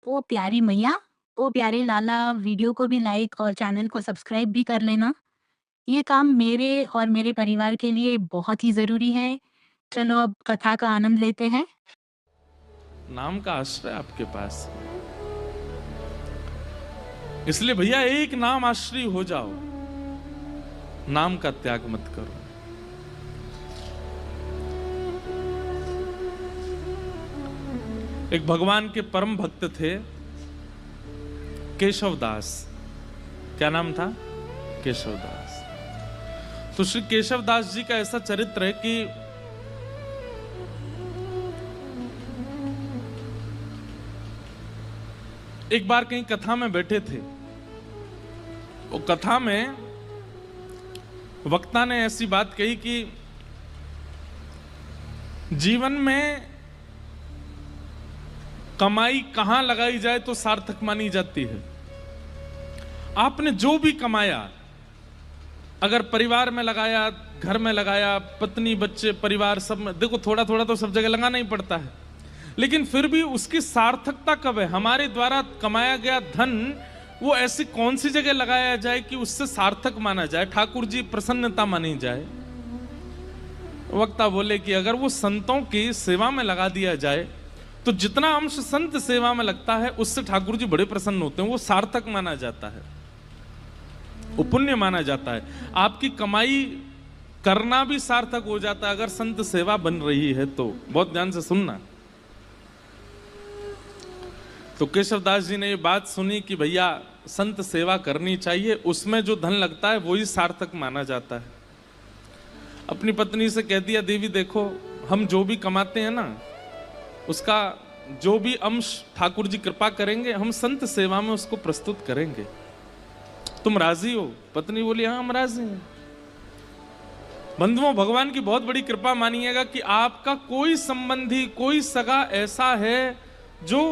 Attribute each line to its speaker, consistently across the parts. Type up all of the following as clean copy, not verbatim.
Speaker 1: ओ प्यारी मैया, ओ प्यारे लाला, वीडियो को भी लाइक और चैनल को सब्सक्राइब भी कर लेना। ये काम मेरे और मेरे परिवार के लिए बहुत ही ज़रूरी है। चलो अब कथा का आनंद लेते हैं।
Speaker 2: नाम का आश्रय आपके पास, इसलिए भैया एक नाम आश्रय हो जाओ, नाम का त्याग मत करो। एक भगवान के परम भक्त थे केशवदास। क्या नाम था? केशवदास। तो श्री केशवदास जी का ऐसा चरित्र है कि एक बार कहीं कथा में बैठे थे। वो कथा में वक्ता ने ऐसी बात कही कि जीवन में कमाई कहां लगाई जाए तो सार्थक मानी जाती है। आपने जो भी कमाया, अगर परिवार में लगाया, घर में लगाया, पत्नी बच्चे परिवार सब में, देखो थोड़ा थोड़ा तो सब जगह लगाना ही पड़ता है, लेकिन फिर भी उसकी सार्थकता कब है? हमारे द्वारा कमाया गया धन वो ऐसी कौन सी जगह लगाया जाए कि उससे सार्थक माना जाए, ठाकुर जी प्रसन्नता मानी जाए। वक्ता बोले कि अगर वो संतों की सेवा में लगा दिया जाए तो जितना अंश संत सेवा में लगता है उससे ठाकुर जी बड़े प्रसन्न होते हैं, वो सार्थक माना जाता है, वो पुण्य माना जाता है। आपकी कमाई करना भी सार्थक हो जाता है अगर संत सेवा बन रही है तो। बहुत ध्यान से सुनना। तो केशवदास जी ने ये बात सुनी कि भैया संत सेवा करनी चाहिए, उसमें जो धन लगता है वही सार्थक माना जाता है। अपनी पत्नी से कह दिया, देवी देखो हम जो भी कमाते हैं ना, उसका जो भी अंश ठाकुर जी कृपा करेंगे हम संत सेवा में उसको प्रस्तुत करेंगे, तुम राजी हो? पत्नी बोली हाँ हम राजी हैं। बंधुओं, भगवान की बहुत बड़ी कृपा मानिएगा कि आपका कोई संबंधी, कोई सगा ऐसा है जो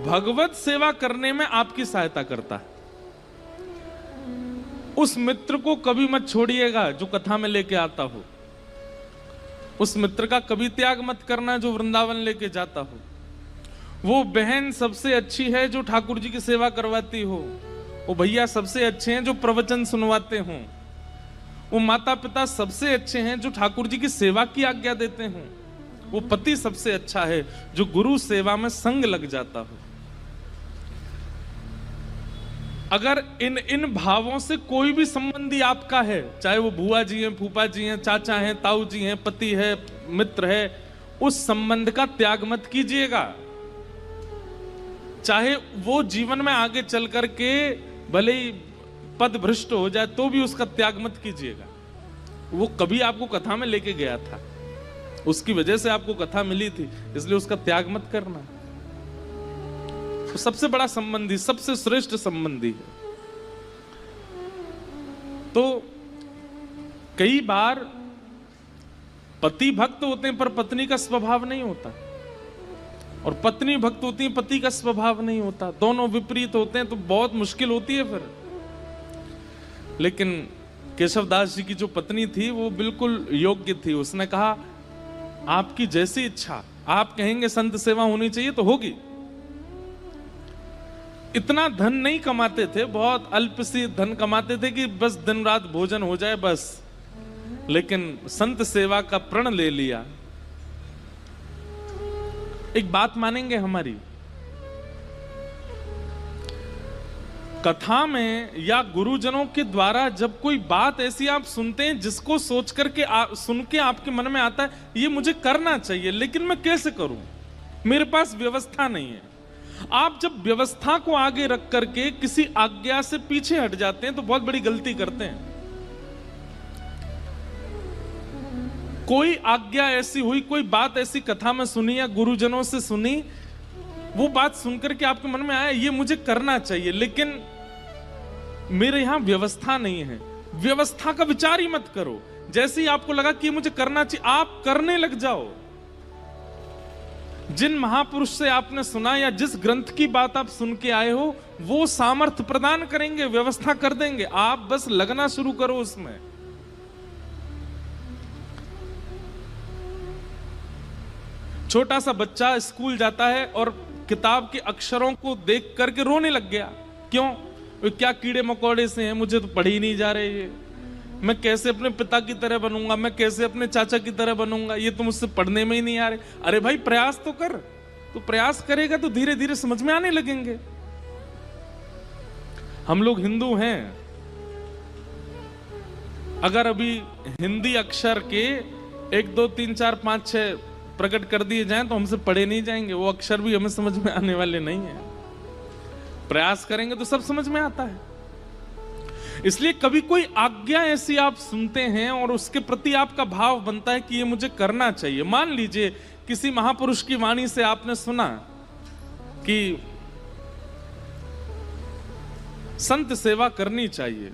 Speaker 2: भगवत सेवा करने में आपकी सहायता करता है। उस मित्र को कभी मत छोड़िएगा जो कथा में लेके आता हो। उस मित्र का कभी त्याग मत करना जो वृंदावन लेके जाता हो। वो बहन सबसे अच्छी है जो ठाकुर जी की सेवा करवाती हो। वो भैया सबसे अच्छे हैं जो प्रवचन सुनवाते हों। वो माता पिता सबसे अच्छे हैं जो ठाकुर जी की सेवा की आज्ञा देते हों। वो पति सबसे अच्छा है जो गुरु सेवा में संग लग जाता हो। अगर इन भावों से कोई भी संबंधी आपका है, चाहे वो बुआ जी हैं, फूफा जी हैं, चाचा हैं, ताऊ जी हैं, पति है, मित्र है, उस संबंध का त्याग मत कीजिएगा। चाहे वो जीवन में आगे चल करके भले ही पद भ्रष्ट हो जाए तो भी उसका त्याग मत कीजिएगा। वो कभी आपको कथा में लेके गया था, उसकी वजह से आपको कथा मिली थी, इसलिए उसका त्याग मत करना। तो सबसे बड़ा संबंधी, सबसे श्रेष्ठ संबंधी है। तो कई बार पति भक्त होते हैं पर पत्नी का स्वभाव नहीं होता, और पत्नी भक्त होती है, पति का स्वभाव नहीं होता। दोनों विपरीत होते हैं तो बहुत मुश्किल होती है फिर। लेकिन केशवदास जी की जो पत्नी थी वो बिल्कुल योग्य थी। उसने कहा आपकी जैसी इच्छा, आप कहेंगे संत सेवा होनी चाहिए तो होगी। इतना धन नहीं कमाते थे, बहुत अल्प सी धन कमाते थे कि बस दिन रात भोजन हो जाए बस, लेकिन संत सेवा का प्रण ले लिया। एक बात मानेंगे हमारी, कथा में या गुरुजनों के द्वारा जब कोई बात ऐसी आप सुनते हैं जिसको सोच करके सुन के आपके मन में आता है ये मुझे करना चाहिए, लेकिन मैं कैसे करूं, मेरे पास व्यवस्था नहीं है। आप जब व्यवस्था को आगे रख करके किसी आज्ञा से पीछे हट जाते हैं तो बहुत बड़ी गलती करते हैं। कोई आज्ञा ऐसी हुई, कोई बात ऐसी कथा में सुनी या गुरुजनों से सुनी, वो बात सुनकर के आपके मन में आया ये मुझे करना चाहिए, लेकिन मेरे यहां व्यवस्था नहीं है। व्यवस्था का विचार ही मत करो। जैसे ही आपको लगा कि ये मुझे करना चाहिए, आप करने लग जाओ। जिन महापुरुष से आपने सुना या जिस ग्रंथ की बात आप सुन के आए हो वो सामर्थ्य प्रदान करेंगे, व्यवस्था कर देंगे, आप बस लगना शुरू करो उसमें। छोटा सा बच्चा स्कूल जाता है और किताब के अक्षरों को देख करके रोने लग गया। क्यों? वे क्या कीड़े मकोड़े से हैं, मुझे तो पढ़ ही नहीं जा रहे ये। मैं कैसे अपने पिता की तरह बनूंगा, मैं कैसे अपने चाचा की तरह बनूंगा, ये तो मुझसे पढ़ने में ही नहीं आ रहे। अरे भाई प्रयास तो कर, तो प्रयास करेगा तो धीरे धीरे समझ में आने लगेंगे। हम लोग हिंदू हैं, अगर अभी हिंदी अक्षर के 1 2 3 4 5 6 प्रकट कर दिए जाएं तो हमसे पढ़े नहीं जाएंगे, वो अक्षर भी हमें समझ में आने वाले नहीं है। प्रयास करेंगे तो सब समझ में आता है। इसलिए कभी कोई आज्ञा ऐसी आप सुनते हैं और उसके प्रति आपका भाव बनता है कि ये मुझे करना चाहिए। मान लीजिए किसी महापुरुष की वाणी से आपने सुना कि संत सेवा करनी चाहिए,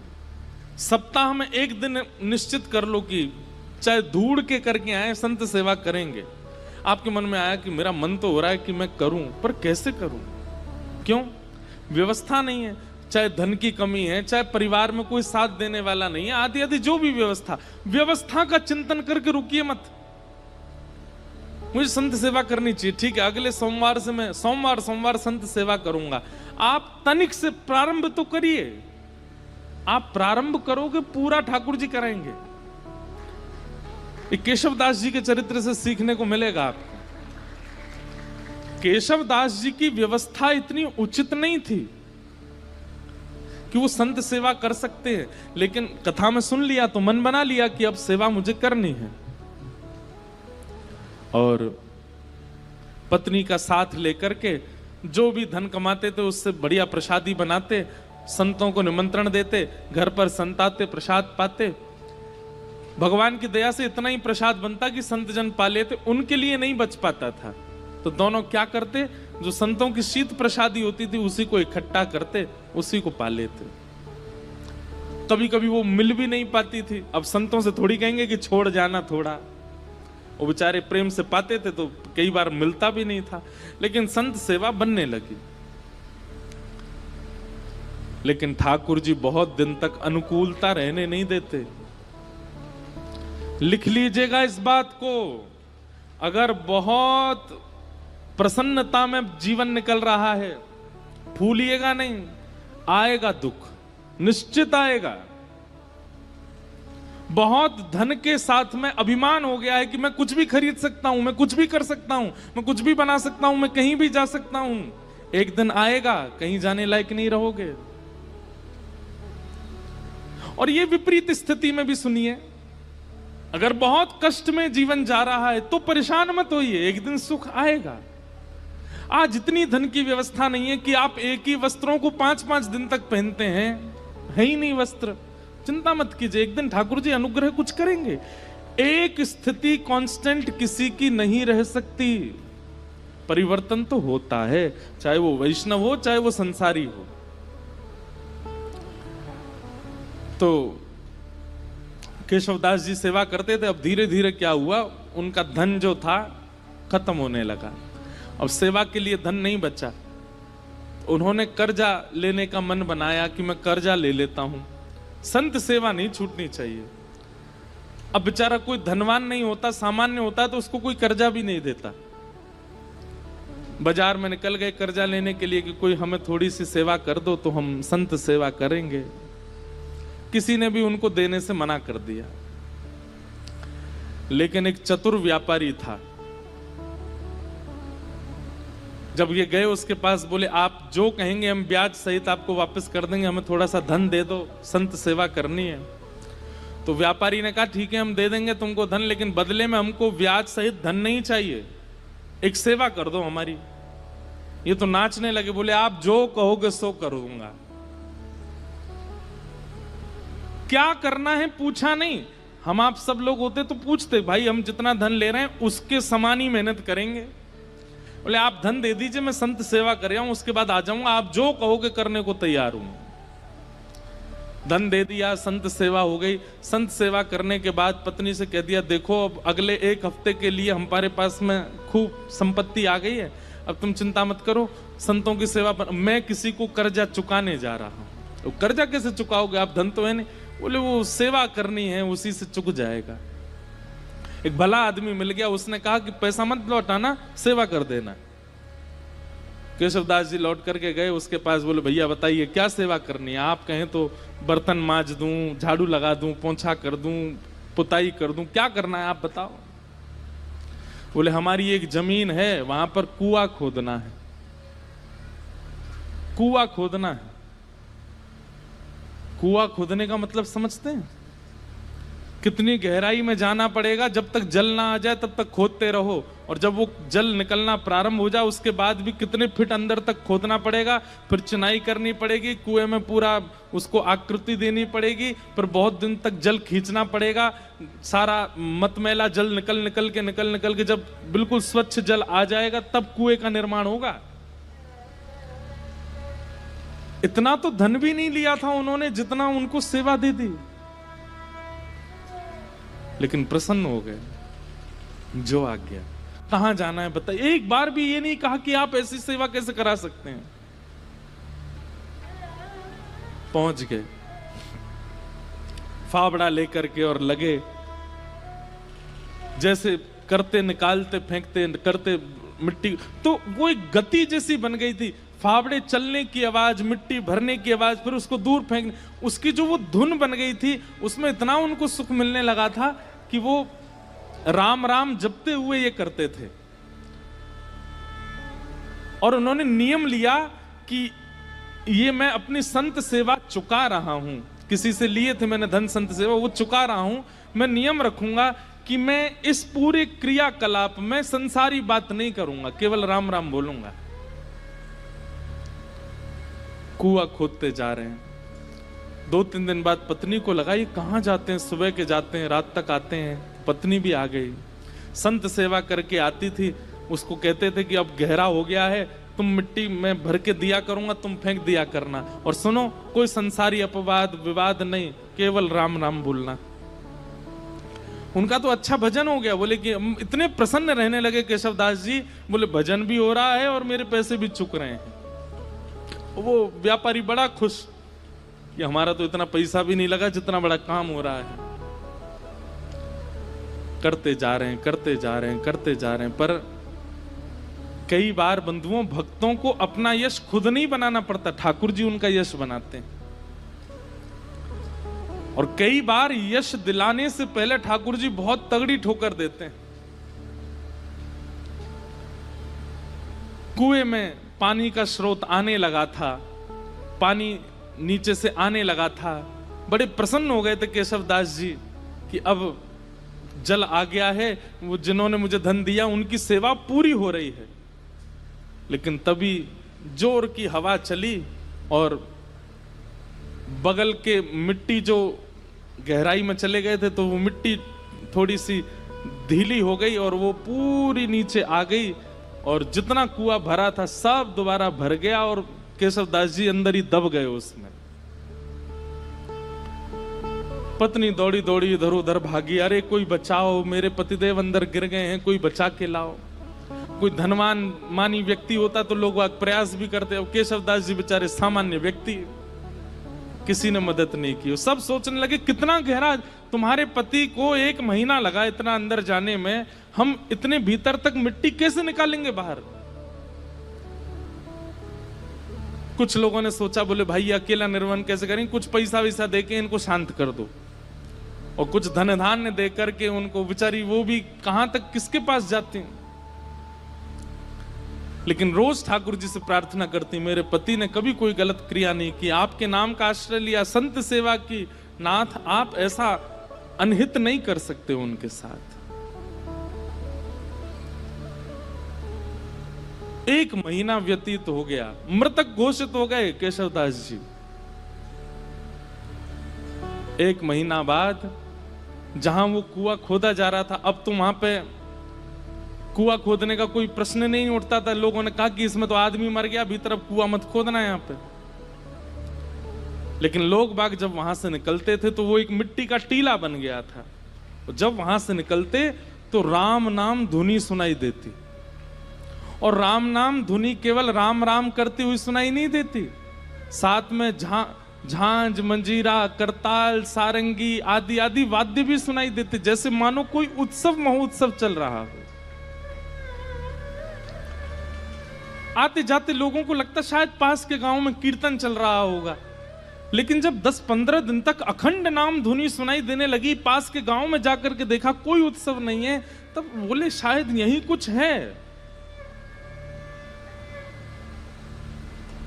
Speaker 2: सप्ताह में 1 दिन निश्चित कर लो कि चाहे ढूंढ के करके आए संत सेवा करेंगे। आपके मन में आया कि मेरा मन तो हो रहा है कि मैं करूं, पर कैसे करूं? क्यों? व्यवस्था नहीं है, चाहे धन की कमी है, चाहे परिवार में कोई साथ देने वाला नहीं है, आदि आदि जो भी व्यवस्था का चिंतन करके रुकिए मत। मुझे संत सेवा करनी चाहिए, ठीक है, अगले सोमवार से मैं सोमवार संत सेवा करूंगा। आप तनिक से प्रारंभ तो करिए। आप प्रारंभ करोगे, पूरा ठाकुर जी कराएंगे। केशव दास जी के चरित्र से सीखने को मिलेगा आपको। केशव दास जी की व्यवस्था इतनी उचित नहीं थी कि वो संत सेवा कर सकते हैं, लेकिन कथा में सुन लिया तो मन बना लिया कि अब सेवा मुझे करनी है। और पत्नी का साथ लेकर के जो भी धन कमाते थे उससे बढ़िया प्रसादी बनाते, संतों को निमंत्रण देते, घर पर संत आते, प्रसाद पाते। भगवान की दया से इतना ही प्रसाद बनता कि संत जन पा लेते, उनके लिए नहीं बच पाता था। तो दोनों क्या करते, जो संतों की शीत प्रसादी होती थी उसी को इकट्ठा करते, उसी को पा लेते। कभी कभी वो मिल भी नहीं पाती थी। अब संतों से थोड़ी कहेंगे कि छोड़ जाना थोड़ा, वो बेचारे प्रेम से पाते थे तो कई बार मिलता भी नहीं था। लेकिन संत सेवा बनने लगी। लेकिन ठाकुर जी बहुत दिन तक अनुकूलता रहने नहीं देते। लिख लीजिएगा इस बात को, अगर बहुत प्रसन्नता में जीवन निकल रहा है, भूलिएगा नहीं, आएगा दुख, निश्चित आएगा। बहुत धन के साथ में अभिमान हो गया है कि मैं कुछ भी खरीद सकता हूं, मैं कुछ भी कर सकता हूं, मैं कुछ भी बना सकता हूं, मैं कहीं भी जा सकता हूं। एक दिन आएगा कहीं जाने लायक नहीं रहोगे। और ये विपरीत स्थिति में भी सुनिए, अगर बहुत कष्ट में जीवन जा रहा है तो परेशान मत होइए, एक दिन सुख आएगा। आज इतनी धन की व्यवस्था नहीं है कि आप एक ही वस्त्रों को 5-5 दिन तक पहनते हैं, है ही नहीं वस्त्र। चिंता मत कीजिए, एक दिन ठाकुर जी अनुग्रह कुछ करेंगे। एक स्थिति कांस्टेंट किसी की नहीं रह सकती, परिवर्तन तो होता है, चाहे वो वैष्णव हो चाहे वो संसारी हो। तो केशवदास जी सेवा करते थे। अब धीरे धीरे क्या हुआ, उनका धन जो था खत्म होने लगा। अब सेवा के लिए धन नहीं बचा। उन्होंने कर्जा लेने का मन बनाया कि मैं कर्जा ले लेता हूं। संत सेवा नहीं छूटनी चाहिए। अब बेचारा कोई धनवान नहीं होता, सामान्य होता तो उसको कोई कर्जा भी नहीं देता। बाजार में निकल गए कर्जा लेने के लिए कि कोई हमें थोड़ी सी सेवा कर दो तो हम संत सेवा करेंगे। किसी ने भी उनको देने से मना कर दिया। लेकिन एक चतुर व्यापारी था, जब ये गए उसके पास, बोले आप जो कहेंगे हम ब्याज सहित आपको वापस कर देंगे, हमें थोड़ा सा धन दे दो, संत सेवा करनी है। तो व्यापारी ने कहा ठीक है हम दे देंगे तुमको धन, लेकिन बदले में हमको ब्याज सहित धन नहीं चाहिए, एक सेवा कर दो हमारी। ये तो नाचने लगे, बोले आप जो कहोगे सो करूंगा। क्या करना है पूछा नहीं। हम आप सब लोग होते तो पूछते, भाई हम जितना धन ले रहे हैं उसके समान ही मेहनत करेंगे। बोले आप धन दे दीजिए, मैं संत सेवा कर रहा हूं, उसके बाद आ जाऊंगा, आप जो कहोगे करने को तैयार हूं। धन दे दिया, संत सेवा हो गई। संत सेवा करने के बाद पत्नी से कह दिया देखो अब अगले 1 हफ्ते के लिए हमारे पास में खूब संपत्ति आ गई है, अब तुम चिंता मत करो, संतों की सेवा पर मैं किसी को कर्जा चुकाने जा रहा हूं। तो कर्जा कैसे चुकाओगे, आप धन तो है नहीं। बोले वो सेवा करनी है, उसी से चुक जाएगा। एक भला आदमी मिल गया, उसने कहा कि पैसा मत लौटाना, सेवा कर देना। केशवदास जी लौट करके गए उसके पास, बोले भैया बताइए क्या सेवा करनी है? आप कहें तो बर्तन मांज दूं, झाड़ू लगा दूं, पोंछा कर दूं, पुताई कर दूं, क्या करना है आप बताओ। बोले हमारी एक जमीन है, वहां पर कुआं खोदना है। कुआं खोदना है। कुआं खोदने का मतलब समझते हैं? कितनी गहराई में जाना पड़ेगा, जब तक जल ना आ जाए तब तक खोदते रहो, और जब वो जल निकलना प्रारंभ हो जाए उसके बाद भी कितने फीट अंदर तक खोदना पड़ेगा, फिर चिनाई करनी पड़ेगी, कुएं में पूरा उसको आकृति देनी पड़ेगी, फिर बहुत दिन तक जल खींचना पड़ेगा, सारा मतमैला जल निकल के जब बिल्कुल स्वच्छ जल आ जाएगा तब कुएं का निर्माण होगा। इतना तो धन भी नहीं लिया था उन्होंने जितना उनको सेवा दे दी, लेकिन प्रसन्न हो गए। जो आ गया, कहां जाना है बताइए। एक बार भी ये नहीं कहा कि आप ऐसी सेवा कैसे करा सकते हैं। पहुंच गए फावड़ा लेकर के और लगे, जैसे करते निकालते फेंकते करते मिट्टी, तो वो एक गति जैसी बन गई थी। फावड़े चलने की आवाज, मिट्टी भरने की आवाज, फिर उसको दूर फेंकने, उसकी जो वो धुन बन गई थी, उसमें इतना उनको सुख मिलने लगा था कि वो राम राम जपते हुए ये करते थे। और उन्होंने नियम लिया कि ये मैं अपनी संत सेवा चुका रहा हूं, किसी से लिए थे मैंने धन संत सेवा, वो चुका रहा हूं। मैं नियम रखूंगा कि मैं इस पूरे क्रियाकलाप में संसारी बात नहीं करूंगा, केवल राम राम बोलूंगा। कुआं खोदते जा रहे हैं। 2-3 दिन बाद पत्नी को लगा ये कहां जाते हैं, सुबह के जाते हैं रात तक आते हैं। पत्नी भी आ गई, संत सेवा करके आती थी, उसको कहते थे कि अब गहरा हो गया है, तुम मिट्टी में भर के दिया करूंगा, तुम फेंक दिया करना, और सुनो कोई संसारी अपवाद विवाद नहीं, केवल राम नाम बोलना। उनका तो अच्छा भजन हो गया। बोले कि इतने प्रसन्न रहने लगे केशवदास जी, बोले भजन भी हो रहा है और मेरे पैसे भी चुक रहे हैं। वो व्यापारी बड़ा खुश कि हमारा तो इतना पैसा भी नहीं लगा जितना बड़ा काम हो रहा है। करते जा रहे हैं, करते जा रहे हैं, करते जा रहे हैं, पर कई बार बंधुओं भक्तों को अपना यश खुद नहीं बनाना पड़ता, ठाकुर जी उनका यश बनाते हैं। और कई बार यश दिलाने से पहले ठाकुर जी बहुत तगड़ी ठोकर देते हैं। कुएं में पानी का स्रोत आने लगा था, पानी नीचे से आने लगा था। बड़े प्रसन्न हो गए थे केशवदास जी कि अब जल आ गया है, वो जिन्होंने मुझे धन दिया उनकी सेवा पूरी हो रही है। लेकिन तभी जोर की हवा चली और बगल के मिट्टी जो गहराई में चले गए थे, तो वो मिट्टी थोड़ी सी ढीली हो गई और वो पूरी नीचे आ गई, और जितना कुआं भरा था सब दोबारा भर गया और केशवदास जी अंदर ही दब गए उसमें। पत्नी दौड़ी दौड़ी इधर उधर भागी, अरे कोई बचाओ, मेरे पतिदेव अंदर गिर गए हैं, कोई बचा के लाओ। कोई धनवान मानी व्यक्ति होता तो लोग प्रयास भी करते, अब केशवदास जी बेचारे सामान्य व्यक्ति, किसी ने मदद नहीं की। सब सोचने लगे कितना गहरा, तुम्हारे पति को 1 महीना लगा इतना अंदर जाने में, हम इतने भीतर तक मिट्टी कैसे निकालेंगे बाहर। कुछ लोगों ने सोचा, बोले भाई अकेला निर्वन कैसे करेंगे, कुछ पैसा वैसा देके इनको शांत कर दो, और कुछ धन धान्य दे करके उनको, बेचारी वो भी कहां तक किसके पास जाती। लेकिन रोज ठाकुर जी से प्रार्थना करती, मेरे पति ने कभी कोई गलत क्रिया नहीं की, आपके नाम का आश्रय लिया, संत सेवा की, नाथ आप ऐसा अनहित नहीं कर सकते उनके साथ। 1 महीना व्यतीत हो गया, मृतक घोषित हो गए केशवदास जी। 1 महीना बाद जहां वो कुआं खोदा जा रहा था, अब तो वहां पे कुआं खोदने का कोई प्रश्न नहीं उठता था। लोगों ने कहा कि इसमें तो आदमी मर गया, भीतर अब कुआं मत खोदना यहां पे। लेकिन लोग बाग जब वहां से निकलते थे तो वो एक मिट्टी का टीला बन गया था। जब वहां से निकलते तो राम नाम धुनी सुनाई देती, और राम नाम धुनी केवल राम राम करती हुई सुनाई नहीं देती, साथ में झांझ, मंजीरा, करताल, सारंगी आदि आदि वाद्य भी सुनाई देते, जैसे मानो कोई उत्सव महोत्सव चल रहा हो। आते जाते लोगों को लगता शायद पास के गांव में कीर्तन चल रहा होगा, लेकिन जब 10-15 दिन तक अखंड नाम धुनी सुनाई देने लगी, पास के गांव में जाकर के देखा कोई उत्सव नहीं है, तब बोले शायद यही कुछ है।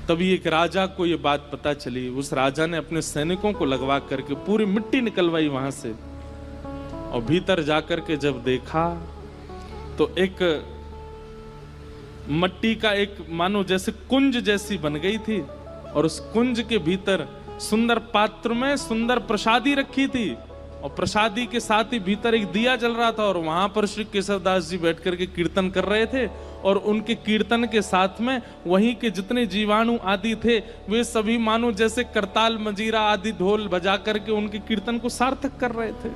Speaker 2: तभी एक राजा को यह बात पता चली। उस राजा ने अपने सैनिकों को लगवा करके पूरी मिट्टी निकलवाई वहां से, और भीतर जाकर के जब देखा तो एक मट्टी का एक मानो जैसे कुंज जैसी बन गई थी, और उस कुंज के भीतर सुंदर पात्र में सुंदर प्रसादी रखी थी, और प्रसादी के साथ ही भीतर एक दिया जल रहा था, और वहां पर श्री केशवदास जी बैठ करके कीर्तन कर रहे थे, और उनके कीर्तन के साथ में वहीं के जितने जीवाणु आदि थे वे सभी मानो जैसे करताल मजीरा आदि ढोल बजा करके उनके कीर्तन को सार्थक कर रहे थे।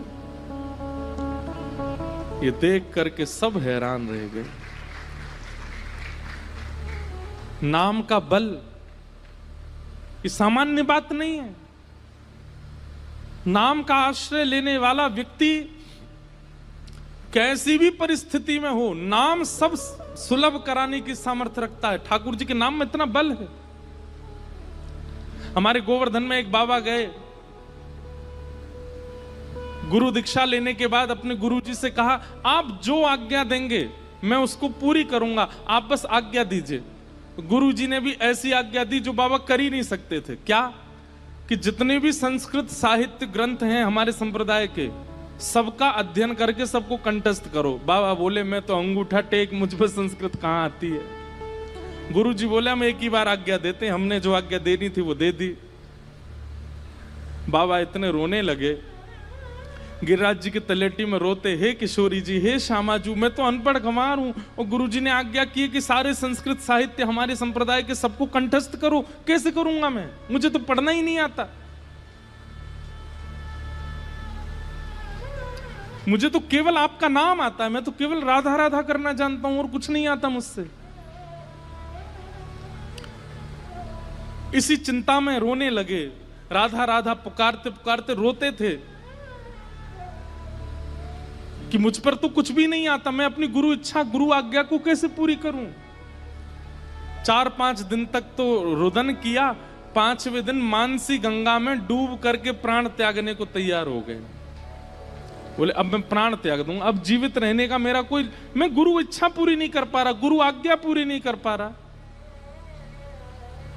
Speaker 2: ये देख करके सब हैरान रह गए। नाम का बल ये सामान्य बात नहीं है। नाम का आश्रय लेने वाला व्यक्ति कैसी भी परिस्थिति में हो, नाम सब सुलभ कराने की सामर्थ्य रखता है। ठाकुर जी के नाम में इतना बल है। हमारे गोवर्धन में एक बाबा गए, गुरु दीक्षा लेने के बाद अपने गुरु जी से कहा, आप जो आज्ञा देंगे मैं उसको पूरी करूंगा, आप बस आज्ञा दीजिए। गुरु जी ने भी ऐसी आज्ञा दी जो बाबा कर ही नहीं सकते थे। क्या? कि जितने भी संस्कृत साहित्य ग्रंथ हैं हमारे संप्रदाय के, सबका अध्ययन करके सबको कंठस्थ करो। बाबा बोले मैं तो अंगूठा टेक, मुझ पर संस्कृत कहां आती है। गुरु जी बोले हम एक ही बार आज्ञा देते, हमने जो आज्ञा देनी थी वो दे दी। बाबा इतने रोने लगे, गिरिराज जी के तलेटी में रोते, हे किशोरी जी, हे श्यामाजू, मैं तो अनपढ़ गंवार हूं, और गुरु जी ने आज्ञा की कि सारे संस्कृत साहित्य हमारे संप्रदाय के सबको कंठस्थ करो। कैसे करूंगा मैं, मुझे तो पढ़ना ही नहीं आता, मुझे तो केवल आपका नाम आता है, मैं तो केवल राधा राधा करना जानता हूं और कुछ नहीं आता मुझसे। इसी चिंता में रोने लगे, राधा राधा पुकारते पुकारते रोते थे कि मुझ पर तो कुछ भी नहीं आता, मैं अपनी गुरु इच्छा गुरु आज्ञा को कैसे पूरी करूं। 4-5 दिन तक तो रुदन किया, 5वें दिन मानसी गंगा में डूब करके प्राण त्यागने को तैयार हो गए। बोले अब मैं प्राण त्याग दूं, अब जीवित रहने का मेरा कोई, मैं गुरु इच्छा पूरी नहीं कर पा रहा, गुरु आज्ञा पूरी नहीं कर पा रहा,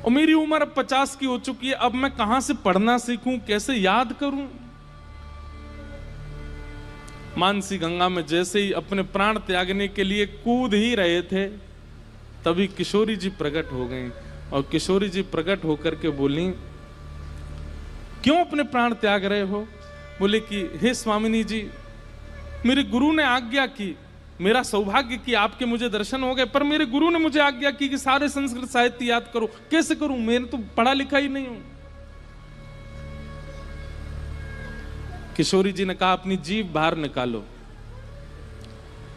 Speaker 2: और मेरी उम्र अब 50 की हो चुकी है, अब मैं कहां से पढ़ना सीखूं, कैसे याद करूं। मानसी गंगा में जैसे ही अपने प्राण त्यागने के लिए कूद ही रहे थे, तभी किशोरी जी प्रकट हो गई, और किशोरी जी प्रकट होकर के बोली, क्यों अपने प्राण त्याग रहे हो? बोले कि हे स्वामिनी जी, मेरे गुरु ने आज्ञा की, मेरा सौभाग्य कि आपके मुझे दर्शन हो गए, पर मेरे गुरु ने मुझे आज्ञा की कि सारे संस्कृत साहित्य याद करो। कैसे करूं, मैंने तो पढ़ा लिखा ही नहीं हूं। किशोरी जी ने कहा अपनी जीभ बाहर निकालो,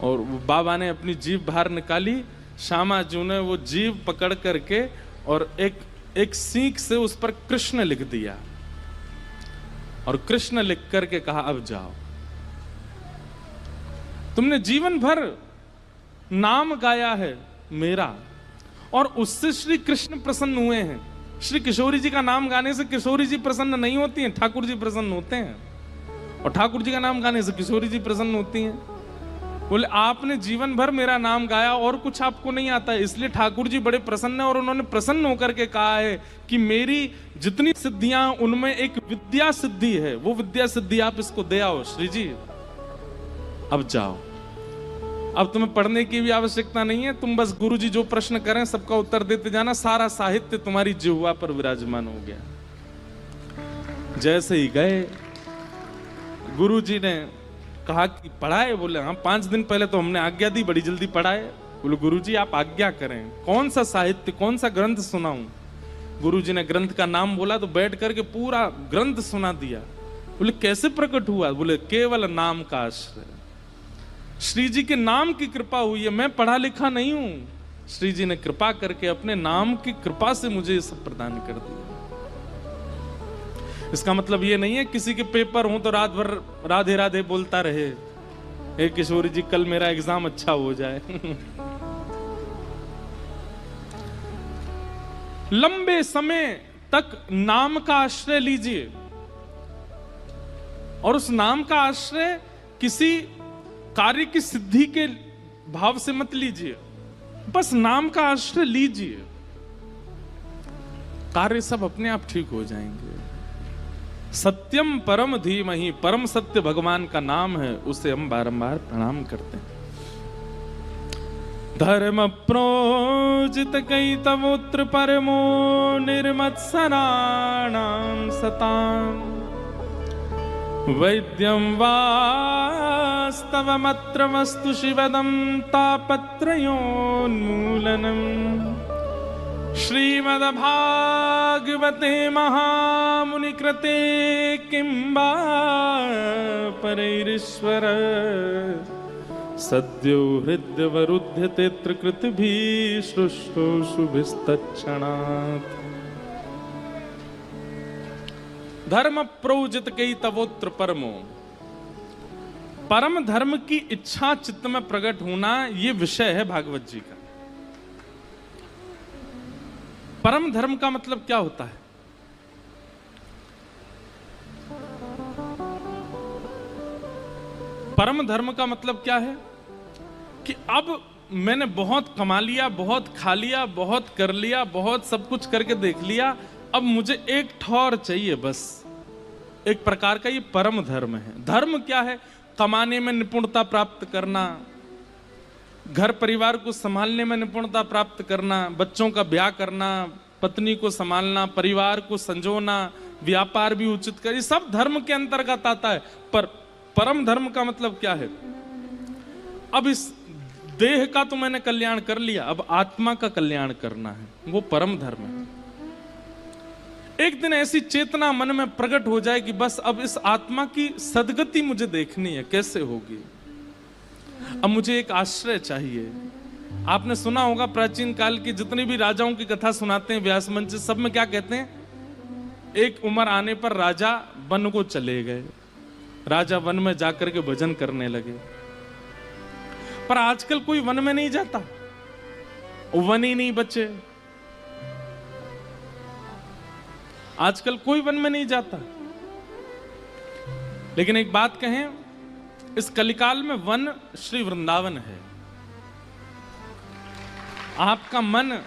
Speaker 2: और बाबा ने अपनी जीभ बाहर निकाली। श्यामाजू ने वो जीभ पकड़ करके और एक सीख से उस पर कृष्ण लिख दिया, और कृष्ण लिख करके कहा अब जाओ, तुमने जीवन भर नाम गाया है मेरा, और उससे श्री कृष्ण प्रसन्न हुए हैं। श्री किशोरी जी का नाम गाने से किशोरी जी प्रसन्न नहीं होती हैं, ठाकुर जी प्रसन्न होते हैं, और ठाकुर जी का नाम गाने से किशोरी जी प्रसन्न होती हैं। बोले आपने जीवन भर मेरा नाम गाया और कुछ आपको नहीं आता है, इसलिए ठाकुर जी बड़े प्रसन्न है, और उन्होंने प्रसन्न होकर के कहा है कि मेरी जितनी सिद्धियां उनमें एक विद्या सिद्धि है, वो विद्या सिद्धि आप इसको दे आओ श्री जी, अब जाओ, अब तुम्हें पढ़ने की भी आवश्यकता नहीं है, तुम बस गुरु जी जो प्रश्न करें सबका उत्तर देते जाना, सारा साहित्य तुम्हारी जिह्वा पर विराजमान हो गया। जैसे ही गए, गुरु जी ने कहा कि पढ़ाए? बोले हाँ, 5 दिन पहले तो हमने आज्ञा दी, बड़ी जल्दी पढ़ाए। बोले गुरु जी आप आज्ञा करें, कौन सा साहित्य, कौन सा ग्रंथ सुनाऊं? गुरु जी ने ग्रंथ का नाम बोला तो बैठ करके पूरा ग्रंथ सुना दिया। बोले कैसे प्रकट हुआ? बोले केवल नाम का आश्रय, श्री जी के नाम की कृपा हुई है, मैं पढ़ा लिखा नहीं हूं, श्री जी ने कृपा करके अपने नाम की कृपा से मुझे ये सब प्रदान कर दिया। इसका मतलब ये नहीं है किसी के पेपर हो तो रात भर राधे राधे बोलता रहे, हे किशोरी जी कल मेरा एग्जाम अच्छा हो जाए। लंबे समय तक नाम का आश्रय लीजिए, और उस नाम का आश्रय किसी कार्य की सिद्धि के भाव से मत लीजिए, बस नाम का आश्रय लीजिए, कार्य सब अपने आप ठीक हो जाएंगे। सत्यम परम धीमहि, परम सत्य भगवान का नाम है, उसे हम बारंबार प्रणाम करते हैं। धर्म प्रोजित कई तवोत्र परमो निर्मत्सराणां सताम्, वैद्यं वास्तवमत्र वस्तु शिवदं तापत्रयोन्मूलनम्। श्रीमद्भागवते महामुनिकृते किं वा परैरीश्वर, सद्यो हृद्यवरुध्यते त्रिकृतिभिः शुश्रूषुभिस्तत्क्षणात्। धर्म प्रोजित कई तवोत्र परमो, परम धर्म की इच्छा चित्त में प्रकट होना, ये विषय है भागवत जी का। परम धर्म का मतलब क्या होता है? परम धर्म का मतलब क्या है कि अब मैंने बहुत कमा लिया, बहुत खा लिया, बहुत कर लिया, बहुत सब कुछ करके देख लिया, अब मुझे एक ठौर चाहिए बस। एक प्रकार का ये परम धर्म है। धर्म क्या है? कमाने में निपुणता प्राप्त करना, घर परिवार को संभालने में निपुणता प्राप्त करना, बच्चों का ब्याह करना, पत्नी को संभालना, परिवार को संजोना, व्यापार भी उचित कर, ये सब धर्म के अंतर्गत आता है। पर परम धर्म का मतलब क्या है? अब इस देह का तो मैंने कल्याण कर लिया, अब आत्मा का कल्याण करना है, वो परम धर्म है। एक दिन ऐसी चेतना मन में प्रकट हो जाए कि बस अब इस आत्मा की सदगति मुझे देखनी है, कैसे होगी? अब मुझे एक आश्रय चाहिए। आपने सुना होगा प्राचीन काल की जितनी भी राजाओं की कथा सुनाते हैं व्यास मंच, सब में क्या कहते हैं? एक उम्र आने पर राजा वन को चले गए, राजा वन में जाकर के भजन करने लगे। पर आजकल कोई वन में नहीं जाता, वन ही नहीं बचे। आजकल कोई वन में नहीं जाता। लेकिन एक बात कहें, इस कलिकाल में वन श्री वृंदावन है। आपका मन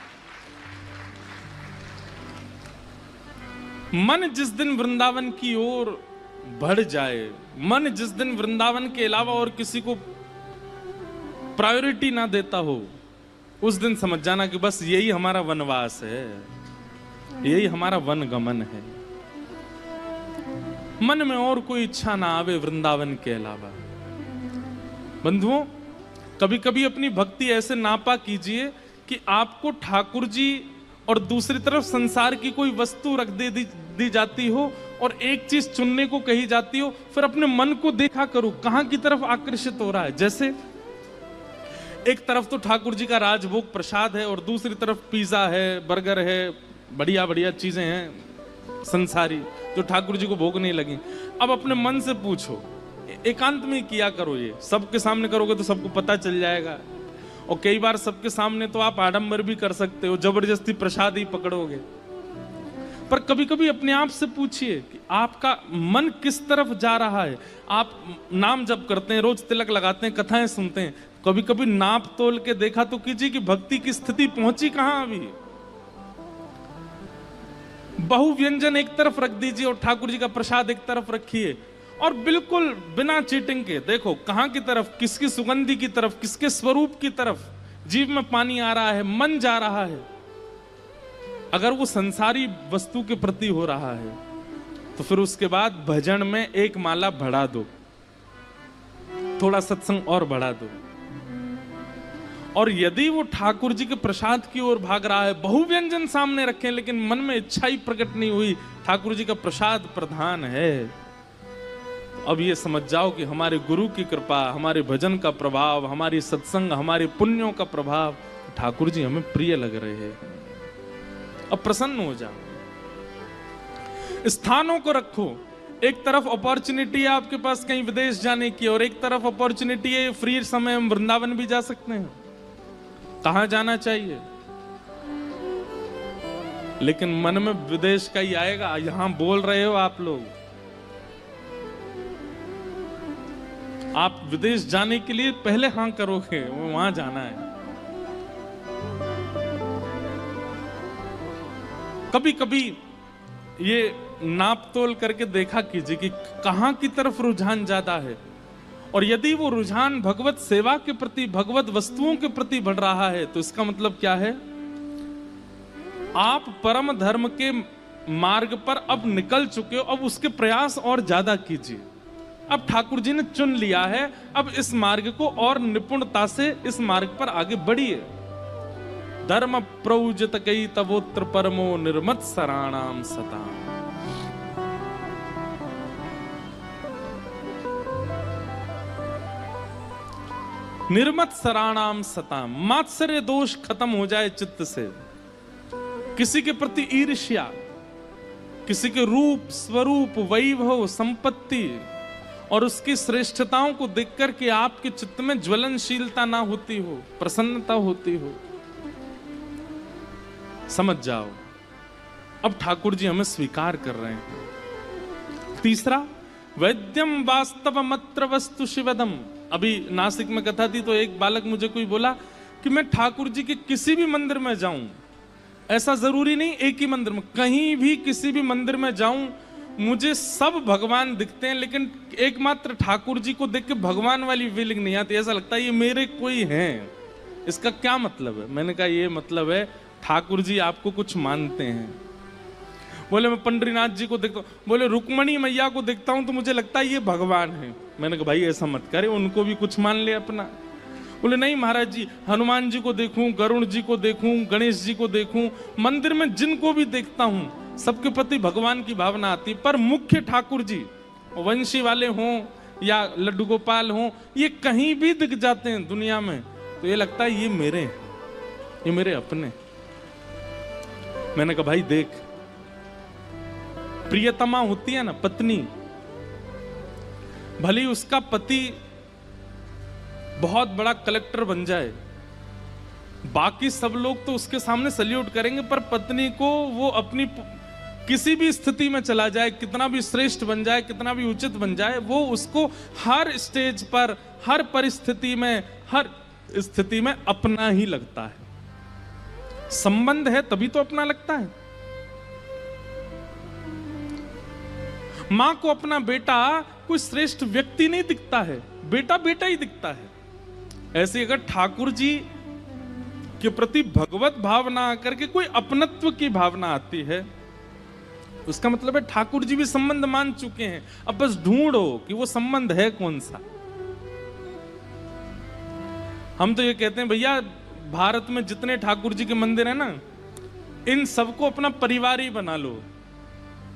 Speaker 2: जिस दिन वृंदावन की ओर बढ़ जाए, मन जिस दिन वृंदावन के अलावा और किसी को प्रायोरिटी ना देता हो, उस दिन समझ जाना कि बस यही हमारा वनवास है, यही हमारा वन गमन है। मन में और कोई इच्छा ना आवे वृंदावन के अलावा। बंधुओं, कभी कभी अपनी भक्ति ऐसे नापा कीजिए कि आपको ठाकुर जी और दूसरी तरफ संसार की कोई वस्तु रख दी जाती हो और एक चीज चुनने को कही जाती हो, फिर अपने मन को देखा करो कहां की तरफ आकर्षित हो रहा है। जैसे एक तरफ तो ठाकुर जी का राजभोग प्रसाद है और दूसरी तरफ पिज्जा है, बर्गर है, बढ़िया बढ़िया चीजें हैं संसारी जो ठाकुर जी को भोग नहीं लगी। अब अपने मन से पूछो, एकांत में किया करो, ये सबके सामने करोगे तो सबको पता चल जाएगा। और कई बार सबके सामने तो आप आडंबर भी कर सकते हो, जबरदस्ती प्रसाद ही पकड़ोगे। पर कभी कभी अपने आप से पूछिए कि आपका मन किस तरफ जा रहा है। आप नाम जप करते हैं, रोज तिलक लगाते हैं, कथाएं सुनते हैं, कभी कभी नाप तोल के देखा तो कीजिए कि भक्ति की स्थिति पहुंची कहां अभी। बहु व्यंजन एक तरफ रख दीजिए और ठाकुर जी का प्रसाद एक तरफ रखिए, और बिल्कुल बिना चीटिंग के देखो कहां की तरफ, किसकी सुगंधि की तरफ, किसके स्वरूप की तरफ जीव में पानी आ रहा है, मन जा रहा है। अगर वो संसारी वस्तु के प्रति हो रहा है तो फिर उसके बाद भजन में एक माला बढ़ा दो, थोड़ा सत्संग और बढ़ा दो। और यदि वो ठाकुर जी के प्रसाद की ओर भाग रहा है, बहु व्यंजन सामने रखें लेकिन मन में इच्छा ही प्रकट नहीं हुई, ठाकुर जी का प्रसाद प्रधान है, अब ये समझ जाओ कि हमारे गुरु की कृपा, हमारे भजन का प्रभाव, हमारी सत्संग, हमारे पुण्यों का प्रभाव, ठाकुर जी हमें प्रिय लग रहे हैं। अब प्रसन्न हो जाओ। स्थानों को रखो, एक तरफ अपॉर्चुनिटी है आपके पास कहीं विदेश जाने की, और एक तरफ अपॉर्चुनिटी है फ्री समय हम वृंदावन भी जा सकते हैं। कहां जाना चाहिए? लेकिन मन में विदेश का ही आएगा। यहां बोल रहे हो आप लोग, आप विदेश जाने के लिए पहले हां करोगे, वो वहां जाना है। कभी कभी ये नाप तोल करके देखा कीजिए कि कहां की तरफ रुझान ज्यादा है, और यदि वो रुझान भगवत सेवा के प्रति, भगवत वस्तुओं के प्रति बढ़ रहा है, तो इसका मतलब क्या है? आप परम धर्म के मार्ग पर अब निकल चुके हो, अब उसके प्रयास और ज्यादा कीजिए। अब ठाकुर जी ने चुन लिया है, अब इस मार्ग को और निपुणता से इस मार्ग पर आगे बढ़िए। धर्म प्रौजत कई तवोत्र परमो निर्मत सराणाम सता। निर्मत सराणाम सता, मात्सर्य दोष खत्म हो जाए चित्त से। किसी के प्रति ईर्ष्या, किसी के रूप, स्वरूप, वैभव, संपत्ति और उसकी श्रेष्ठताओं को देखकर के आपके चित्त में ज्वलनशीलता ना होती हो, प्रसन्नता होती हो, समझ जाओ अब ठाकुर जी हमें स्वीकार कर रहे हैं। तीसरा, वैद्यम वास्तव मत्र वस्तु शिवदम। अभी नासिक में कथा थी तो एक बालक मुझे कोई बोला कि मैं ठाकुर जी के किसी भी मंदिर में जाऊं, ऐसा जरूरी नहीं एक ही मंदिर में, कहीं भी किसी भी मंदिर में जाऊं मुझे सब भगवान दिखते हैं, लेकिन एकमात्र ठाकुर जी को देख के भगवान वाली फीलिंग नहीं आती, ऐसा लगता है ये मेरे कोई हैं। इसका क्या मतलब है? मैंने कहा ये मतलब है ठाकुर जी आपको कुछ मानते हैं। बोले मैं पंडरीनाथ जी को देखता हूँ, बोले रुक्मणी मैया को देखता हूं तो मुझे लगता है ये भगवान है। मैंने कहा भाई ऐसा मत करे, उनको भी कुछ मान ले अपना। बोले नहीं महाराज जी, हनुमान जी को देखूं, गरुण जी को देखूं, गणेश जी को देखूं, मंदिर में जिनको भी देखता हूं सबके प्रति भगवान की भावना आती, पर मुख्य ठाकुर जी वंशी वाले हों या लड्डू गोपाल हों, ये कहीं भी दिख जाते हैं दुनिया में तो ये लगता है ये मेरे हैं, ये मेरे अपने। मैंने कहा भाई देख, प्रियतमा होती है ना पत्नी, भले उसका पति बहुत बड़ा कलेक्टर बन जाए, बाकी सब लोग तो उसके सामने सल्यूट करेंगे, पर पत्नी को वो अपनी किसी भी स्थिति में चला जाए, कितना भी श्रेष्ठ बन जाए, कितना भी उचित बन जाए, वो उसको हर स्टेज पर, हर परिस्थिति में, हर स्थिति में अपना ही लगता है। संबंध है तभी तो अपना लगता है। मां को अपना बेटा कोई श्रेष्ठ व्यक्ति नहीं दिखता है, बेटा बेटा ही दिखता है। ऐसे अगर ठाकुर जी के प्रति भगवत भावना आकर के कोई अपनत्व की भावना आती है, उसका मतलब है ठाकुर जी भी संबंध मान चुके हैं। अब बस ढूंढो कि वो संबंध है कौन सा। हम तो ये कहते हैं भैया भारत में जितने ठाकुर जी के मंदिर है ना, इन सबको अपना परिवार ही बना लो।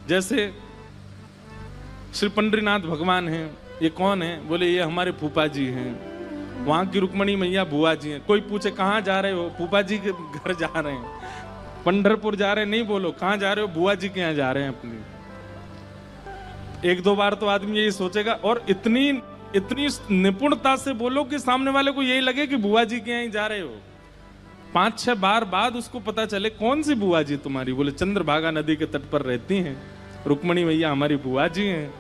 Speaker 2: जैसे श्री पंडरीनाथ भगवान हैं, ये कौन है? बोले ये हमारे फूफा जी हैं। वहां की रुक्मणी मैया बुआ जी हैं। कोई पूछे कहाँ जा रहे हो? फूफा जी के घर जा रहे हैं। पंढरपुर जा रहे हैं नहीं बोलो, कहाँ जा रहे हो? बुआ जी के यहाँ जा रहे हैं अपनी। एक दो बार तो आदमी यही सोचेगा, और इतनी इतनी निपुणता से बोलो कि सामने वाले को यही लगे कि बुआ जी के यहाँ ही जा रहे हो। 5-6 बार बाद उसको पता चले कौन सी बुआ जी तुम्हारी? बोले चंद्रभागा नदी के तट पर रहती हैं, रुक्मणी मैया हमारी बुआ जी हैं,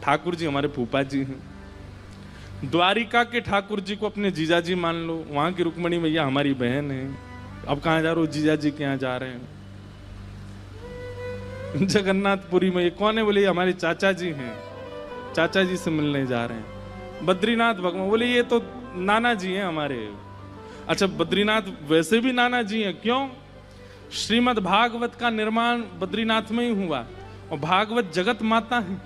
Speaker 2: ठाकुर जी हमारे फूफा जी हैं। द्वारिका के ठाकुर जी को अपने जीजा जी मान लो, वहां की रुक्मणी मैया हमारी बहन है। अब कहाँ जा रहे हो? जीजा जी के यहाँ जा रहे हैं। जगन्नाथपुरी में ये कौन है? बोले ये हमारे चाचा जी हैं, चाचा जी से मिलने जा रहे हैं। बद्रीनाथ भगवान, बोले ये तो नाना जी हैं हमारे। अच्छा बद्रीनाथ वैसे भी नाना जी हैं, क्यों? श्रीमद् भागवत का निर्माण बद्रीनाथ में ही हुआ, और भागवत जगत माता है,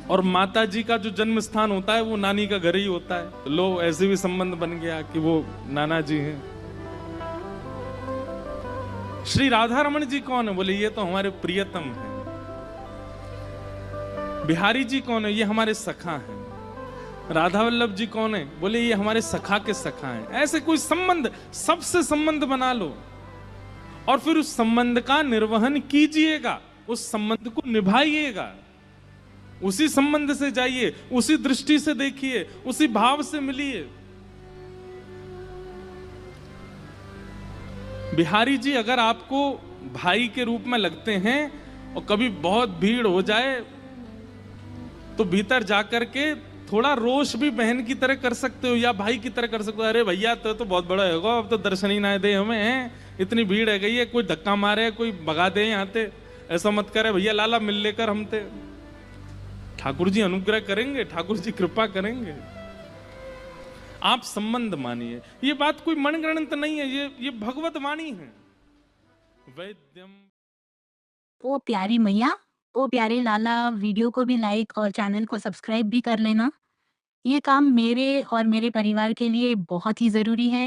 Speaker 2: और माता जी का जो जन्म स्थान होता है वो नानी का घर ही होता है। लो ऐसे भी संबंध बन गया कि वो नाना जी हैं। श्री राधा रमन जी कौन है? बोले ये तो हमारे प्रियतम हैं। बिहारी जी कौन है? ये हमारे सखा हैं। राधा वल्लभ जी कौन है? बोले ये हमारे सखा के सखा हैं। ऐसे कोई संबंध, सबसे संबंध बना लो और फिर उस संबंध का निर्वहन कीजिएगा, उस संबंध को निभाइएगा, उसी संबंध से जाइए, उसी दृष्टि से देखिए, उसी भाव से मिलिए। बिहारी जी अगर आपको भाई के रूप में लगते हैं और कभी बहुत भीड़ हो जाए तो भीतर जा करके थोड़ा रोष भी बहन की तरह कर सकते हो या भाई की तरह कर सकते हो। अरे भैया तो बहुत बड़ा होगा, अब तो दर्शन ही ना दे हमें, हैं इतनी भीड़ है गई है, कोई धक्का मारे कोई भगा दे यहाँ ते, ऐसा मत करे भैया, लाला मिल लेकर हम ते। ठाकुर जी अनुग्रह करेंगे, ठाकुर जी कृपा करेंगे। आप संबंध मानिए, ये बात कोई मनगणंत नहीं है, ये भगवत वाणी है। वैद्यम
Speaker 1: ओ प्यारी मैया, ओ प्यारे लाला, वीडियो को भी लाइक और चैनल को सब्सक्राइब भी कर लेना। ये काम मेरे और मेरे परिवार के लिए बहुत ही ज़रूरी है।